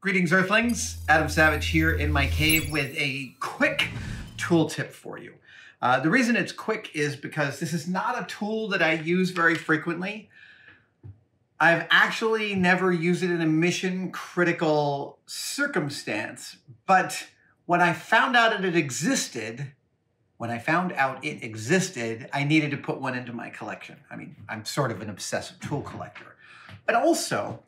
Greetings, Earthlings. Adam Savage here in my cave with a quick tool tip for you. The reason it's quick is because this is not a tool that I use very frequently. I've actually never used it in a mission critical circumstance, but when I found out it existed, I needed to put one into my collection. I mean, I'm sort of an obsessive tool collector, but also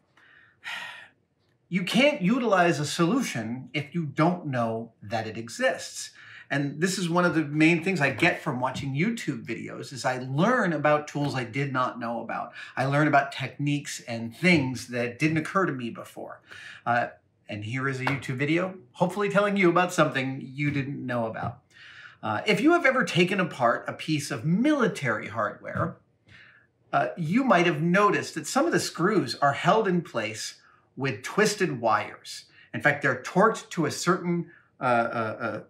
you can't utilize a solution if you don't know that it exists. And this is one of the main things I get from watching YouTube videos is I learn about tools I did not know about. I learn about techniques and things that didn't occur to me before. And here is a YouTube video, hopefully telling you about something you didn't know about. If you have ever taken apart a piece of military hardware, you might have noticed that some of the screws are held in place with twisted wires. In fact, they're torqued to a certain a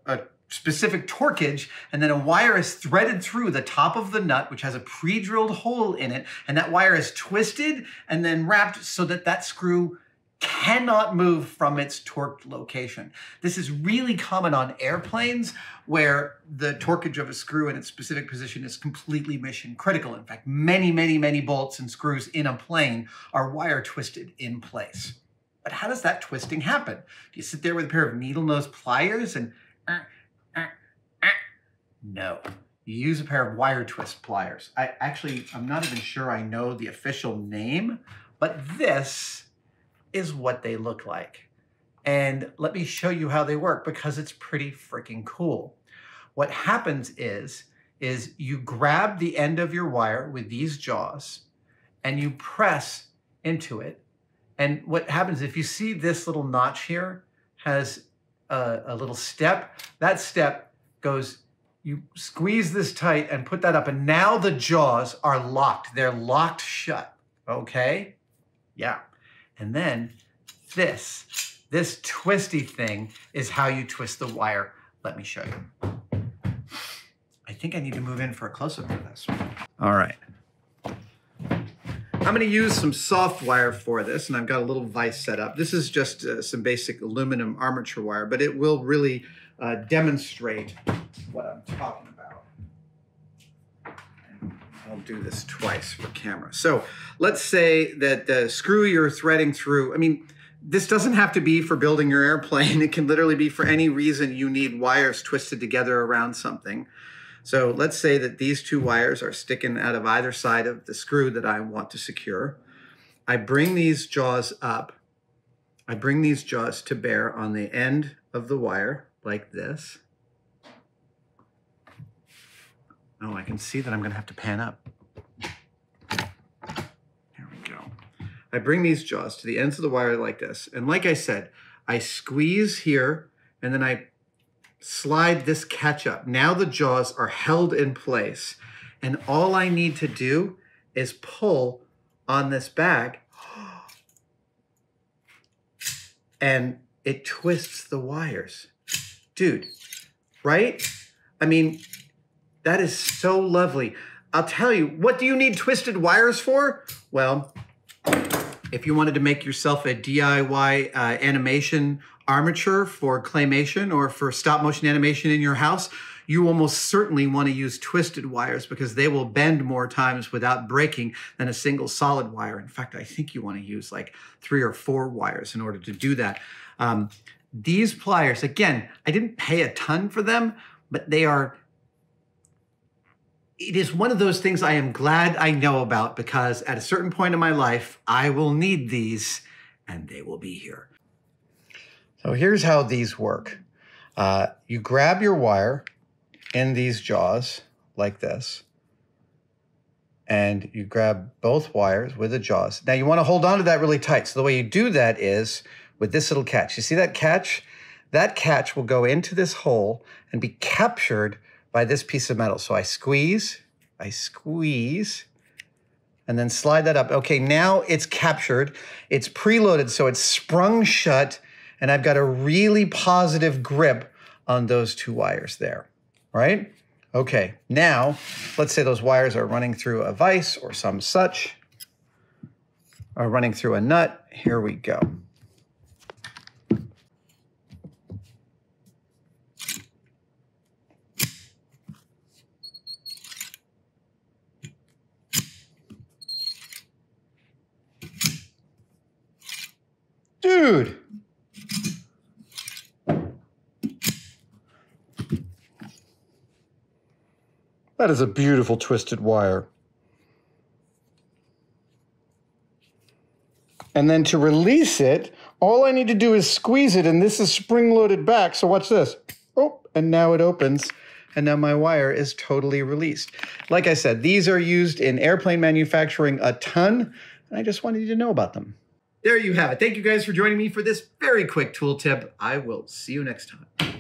specific torquage, and then a wire is threaded through the top of the nut, which has a pre-drilled hole in it, and that wire is twisted and then wrapped so that that screw cannot move from its torqued location. This is really common on airplanes where the torquage of a screw in its specific position is completely mission critical. In fact, many bolts and screws in a plane are wire twisted in place. But how does that twisting happen? Do you sit there with a pair of needle-nose pliers and No, you use a pair of wire twist pliers. I'm not even sure I know the official name, but this is what they look like. And let me show you how they work because it's pretty freaking cool. What happens is you grab the end of your wire with these jaws and you press into it. And what happens, if you see this little notch here has a little step, that step goes, you squeeze this tight and put that up, and now the jaws are locked. They're locked shut, okay? Yeah. And then this twisty thing is how you twist the wire. Let me show you. I think I need to move in for a close-up of this. All right. I'm going to use some soft wire for this, and I've got a little vise set up. This is just some basic aluminum armature wire, but it will really demonstrate what I'm talking about. And I'll do this twice for camera. So let's say that the screw you're threading through, I mean, this doesn't have to be for building your airplane. It can literally be for any reason you need wires twisted together around something. So let's say that these two wires are sticking out of either side of the screw that I want to secure. I bring these jaws up. I bring these jaws to bear on the end of the wire like this. Oh, I can see that I'm going to have to pan up. Here we go. I bring these jaws to the ends of the wire like this. And like I said, I squeeze here and then I slide this catch up. Now the jaws are held in place. And all I need to do is pull on this bag and it twists the wires. Dude, right? I mean, that is so lovely. I'll tell you, what do you need twisted wires for? Well, if you wanted to make yourself a DIY animation armature for claymation or for stop motion animation in your house, you almost certainly want to use twisted wires because they will bend more times without breaking than a single solid wire. In fact, I think you want to use like 3 or 4 wires in order to do that. These pliers, again, I didn't pay a ton for them, but it is one of those things I am glad I know about because at a certain point in my life, I will need these and they will be here. So here's how these work. You grab your wire in these jaws like this, and you grab both wires with the jaws. Now you want to hold on to that really tight. So the way you do that is with this little catch. You see that catch? That catch will go into this hole and be captured by this piece of metal. So I squeeze, and then slide that up. Okay, now it's captured. It's preloaded, so it's sprung shut, and I've got a really positive grip on those 2 wires there, right? Okay, now let's say those wires are running through a vise or some such, or running through a nut. Here we go. Dude! That is a beautiful twisted wire. And then to release it, all I need to do is squeeze it, and this is spring-loaded back. So watch this. Oh, and now it opens, and now my wire is totally released. Like I said, these are used in airplane manufacturing a ton, and I just wanted you to know about them. There you have it. Thank you guys for joining me for this very quick tool tip. I will see you next time.